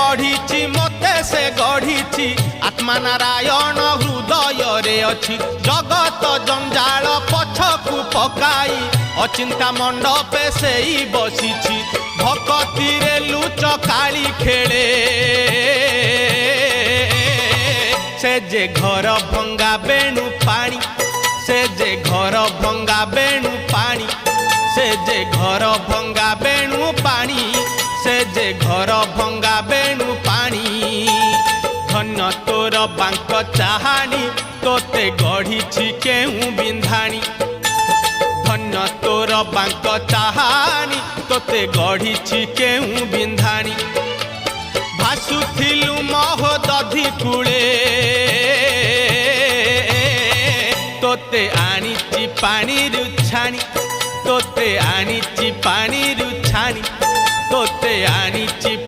गढ़ी मते से गढ़ी आत्मा नारायण हृदय रे अच्छी जगत जंजाल पछकु पकाई अचिंता मंडपे से ही बसी भक्ति रे लुच काली खेले से जे घर भंगा बेणु पानी से जे घर भंगा बेणु पानी से जे घर भंगा बेणु पानी से जे घर भंगा बेणु पानी धन्य तोर बांक चाहानी तोते गढ़ी केहू बिंधाणी धन्य तोर बांक चाहानी तोते गढ़ी केहू बिंधाणी भासुथिलु महोदधि कूले तोते आनीची पानी रुछाणी तोते आनीची पानी रुछाणी।